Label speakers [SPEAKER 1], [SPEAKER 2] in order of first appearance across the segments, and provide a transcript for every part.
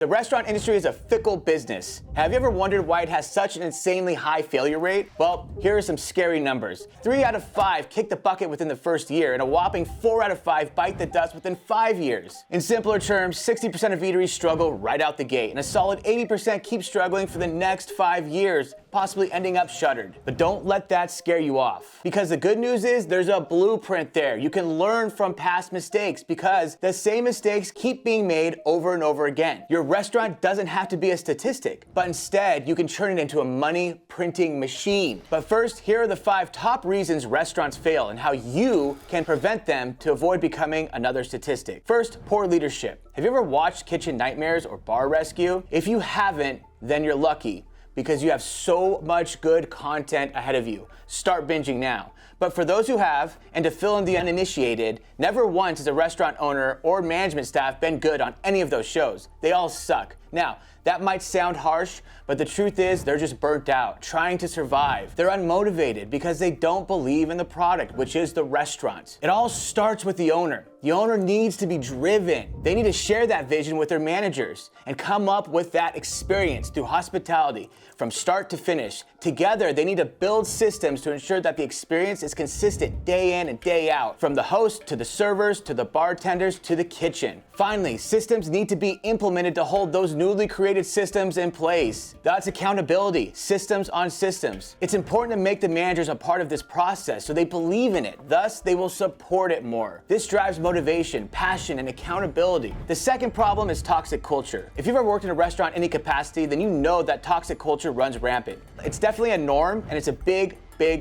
[SPEAKER 1] The restaurant industry is a fickle business. Have you ever wondered why it has such an insanely high failure rate? Well, here are some scary numbers. 3 out of 5 kick the bucket within the first year, and a whopping 4 out of 5 bite the dust within 5 years. In simpler terms, 60% of eateries struggle right out the gate, and a solid 80% keep struggling for the next 5 years, possibly ending up shuttered. But don't let that scare you off. Because the good news is there's a blueprint there. You can learn from past mistakes because the same mistakes keep being made over and over again. Your restaurant doesn't have to be a statistic, but instead you can turn it into a money printing machine. But first, here are the 5 top reasons restaurants fail and how you can prevent them to avoid becoming another statistic. First, poor leadership. Have you ever watched Kitchen Nightmares or Bar Rescue? If you haven't, then you're lucky, because you have so much good content ahead of you. Start binging now. But for those who have, and to fill in the uninitiated, never once has a restaurant owner or management staff been good on any of those shows. They all suck. Now, that might sound harsh, but the truth is they're just burnt out, trying to survive. They're unmotivated because they don't believe in the product, which is the restaurant. It all starts with the owner. The owner needs to be driven. They need to share that vision with their managers and come up with that experience through hospitality from start to finish. Together, they need to build systems to ensure that the experience is consistent day in and day out, from the host to the servers to the bartenders to the kitchen. Finally, systems need to be implemented to hold those newly created systems in place. That's accountability, systems on systems. It's important to make the managers a part of this process so they believe in it. Thus, they will support it more. This drives motivation, passion, and accountability. The second problem is toxic culture. If you've ever worked in a restaurant in any capacity, then you know that toxic culture runs rampant. It's definitely a norm, and it's a big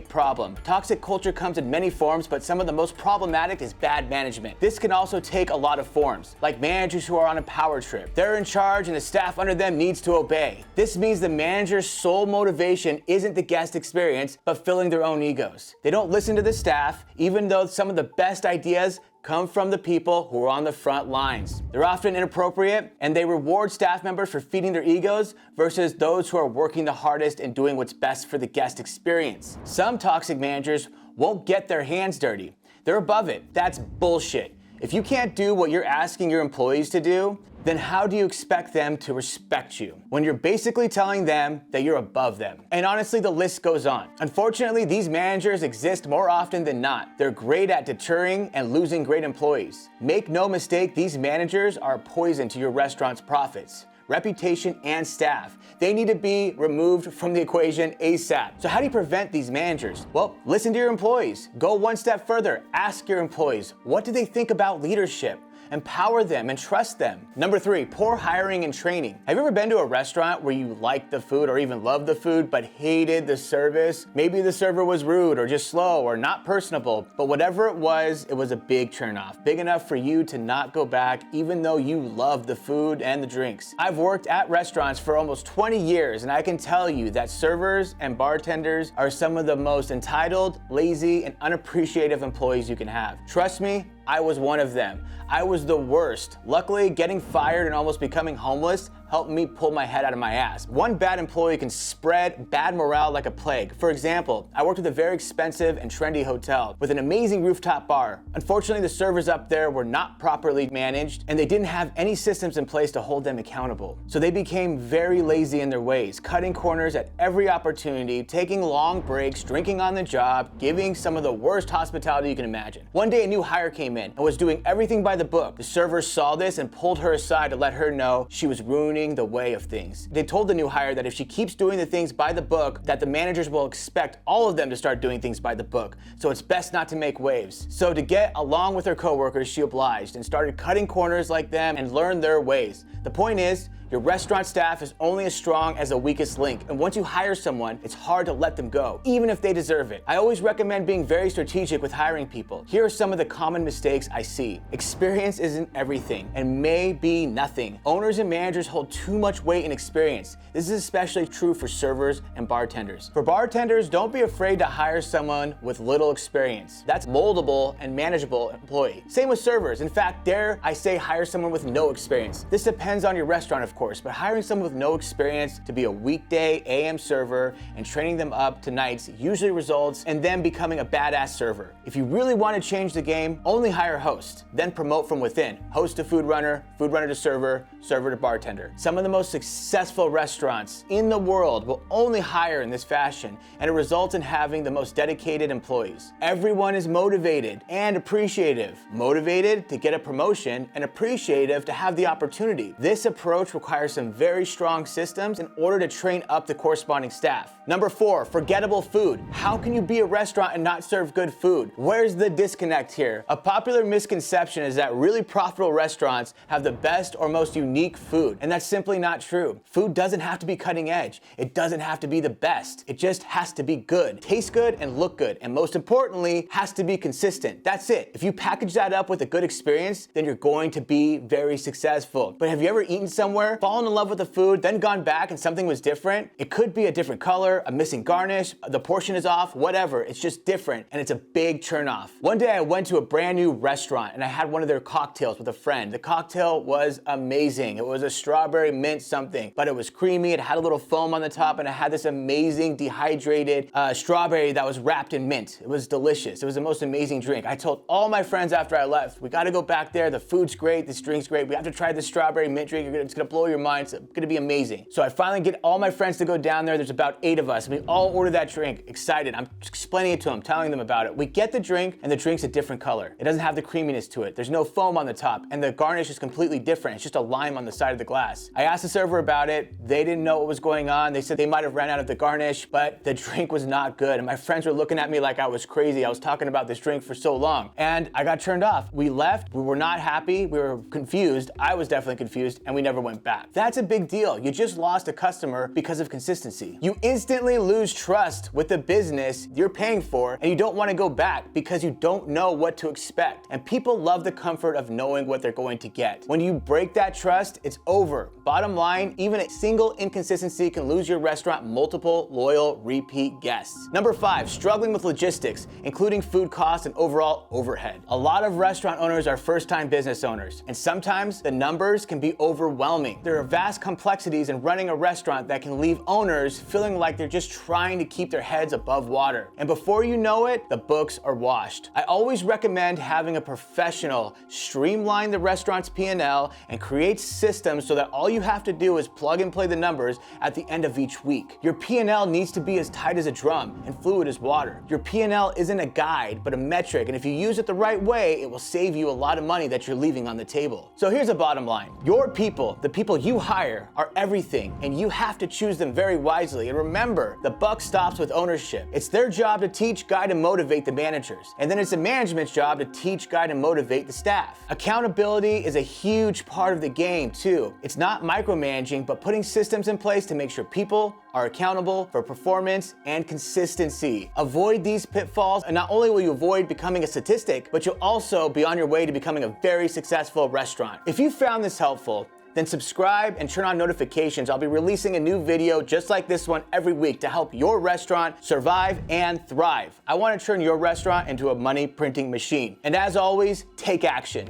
[SPEAKER 1] problem. Toxic culture comes in many forms, but some of the most problematic is bad management. This can also take a lot of forms, like managers who are on a power trip. They're in charge and the staff under them needs to obey. This means the manager's sole motivation isn't the guest experience, but filling their own egos. They don't listen to the staff, even though some of the best ideas come from the people who are on the front lines. They're often inappropriate, and they reward staff members for feeding their egos versus those who are working the hardest and doing what's best for the guest experience. Some toxic managers won't get their hands dirty. They're above it. That's bullshit. If you can't do what you're asking your employees to do, then how do you expect them to respect you when you're basically telling them that you're above them? And honestly, the list goes on. Unfortunately, these managers exist more often than not. They're great at deterring and losing great employees. Make no mistake, these managers are a poison to your restaurant's profits, reputation, and staff. They need to be removed from the equation ASAP. So how do you prevent these managers? Well, listen to your employees. Go one step further. Ask your employees, what do they think about leadership? Empower them and trust them. Number 3, poor hiring and training. Have you ever been to a restaurant where you liked the food or even loved the food but hated the service? Maybe the server was rude or just slow or not personable, but whatever it was a big turnoff. Big enough for you to not go back even though you loved the food and the drinks. I've worked at restaurants for almost 20 years and I can tell you that servers and bartenders are some of the most entitled, lazy, and unappreciative employees you can have. Trust me, I was one of them. I was the worst. Luckily, getting fired and almost becoming homeless helped me pull my head out of my ass. One bad employee can spread bad morale like a plague. For example, I worked at a very expensive and trendy hotel with an amazing rooftop bar. Unfortunately, the servers up there were not properly managed and they didn't have any systems in place to hold them accountable. So they became very lazy in their ways, cutting corners at every opportunity, taking long breaks, drinking on the job, giving some of the worst hospitality you can imagine. One day, a new hire came in and was doing everything by the book. The servers saw this and pulled her aside to let her know she was ruining the way of things. They told the new hire that if she keeps doing the things by the book, that the managers will expect all of them to start doing things by the book. So it's best not to make waves. So to get along with her coworkers, she obliged and started cutting corners like them and learned their ways. The point is, your restaurant staff is only as strong as the weakest link, and once you hire someone, it's hard to let them go, even if they deserve it. I always recommend being very strategic with hiring people. Here are some of the common mistakes I see. Experience isn't everything, and may be nothing. Owners and managers hold too much weight in experience. This is especially true for servers and bartenders. For bartenders, don't be afraid to hire someone with little experience. That's moldable and manageable employee. Same with servers. In fact, dare I say hire someone with no experience. This depends on your restaurant, of course, but hiring someone with no experience to be a weekday AM server and training them up to nights usually results in them becoming a badass server. If you really want to change the game, only hire a host, then promote from within. Host to food runner to server, server to bartender. Some of the most successful restaurants in the world will only hire in this fashion, and it results in having the most dedicated employees. Everyone is motivated and appreciative. Motivated to get a promotion and appreciative to have the opportunity. This approach requires some very strong systems in order to train up the corresponding staff. Number 4, forgettable food. How can you be a restaurant and not serve good food? Where's the disconnect here? A popular misconception is that really profitable restaurants have the best or most unique food, and that's simply not true. Food doesn't have to be cutting edge. It doesn't have to be the best. It just has to be good, taste good, and look good, and most importantly, has to be consistent. That's it. If you package that up with a good experience, then you're going to be very successful. But have you ever eaten somewhere, fallen in love with the food, then gone back and something was different? It could be a different color, a missing garnish, the portion is off, whatever. It's just different, and it's a big turnoff. One day I went to a brand new restaurant and I had one of their cocktails with a friend. The cocktail was amazing. It was a strawberry mint something, but it was creamy. It had a little foam on the top, and it had this amazing dehydrated strawberry that was wrapped in mint. It was delicious. It was the most amazing drink. I told all my friends after I left, we gotta go back there. The food's great, this drink's great. We have to try this strawberry mint drink. It's gonna blow your mind. It's gonna be amazing. So I finally get all my friends to go down there. There's about 8 of us. We all order that drink, excited. I'm explaining it to them, telling them about it. We get the drink, and the drink's a different color. It doesn't have the creaminess to it. There's no foam on the top, and the garnish is completely different. It's just a lime on the side of the glass. I asked the server about it. They didn't know what was going on. They said they might have ran out of the garnish, but the drink was not good. And my friends were looking at me like I was crazy. I was talking about this drink for so long, and I got turned off. We left. We were not happy. We were confused. I was definitely confused, and we never went back. That's a big deal. You just lost a customer because of consistency. You instantly lose trust with the business you're paying for, and you don't want to go back because you don't know what to expect. And people love the comfort of knowing what they're going to get. When you break that trust, it's over. Bottom line, even a single inconsistency can lose your restaurant multiple loyal repeat guests. Number 5, struggling with logistics, including food costs and overall overhead. A lot of restaurant owners are first-time business owners, and sometimes the numbers can be overwhelming. There are vast complexities in running a restaurant that can leave owners feeling like they're just trying to keep their heads above water. And before you know it, the books are washed. I always recommend having a professional streamline the restaurant's P&L and create systems so that all you have to do is plug and play the numbers at the end of each week. Your P&L needs to be as tight as a drum and fluid as water. Your P&L isn't a guide, but a metric, and if you use it the right way, it will save you a lot of money that you're leaving on the table. So here's the bottom line. Your people, the people you hire, are everything, and you have to choose them very wisely. And remember, the buck stops with ownership. It's their job to teach, guide, and motivate the managers. And then it's the management's job to teach, guide, and motivate the staff. Accountability is a huge part of the game, too. It's not micromanaging, but putting systems in place to make sure people are accountable for performance and consistency. Avoid these pitfalls, and not only will you avoid becoming a statistic, but you'll also be on your way to becoming a very successful restaurant. If you found this helpful, then subscribe and turn on notifications. I'll be releasing a new video just like this one every week to help your restaurant survive and thrive. I want to turn your restaurant into a money printing machine. And as always, take action.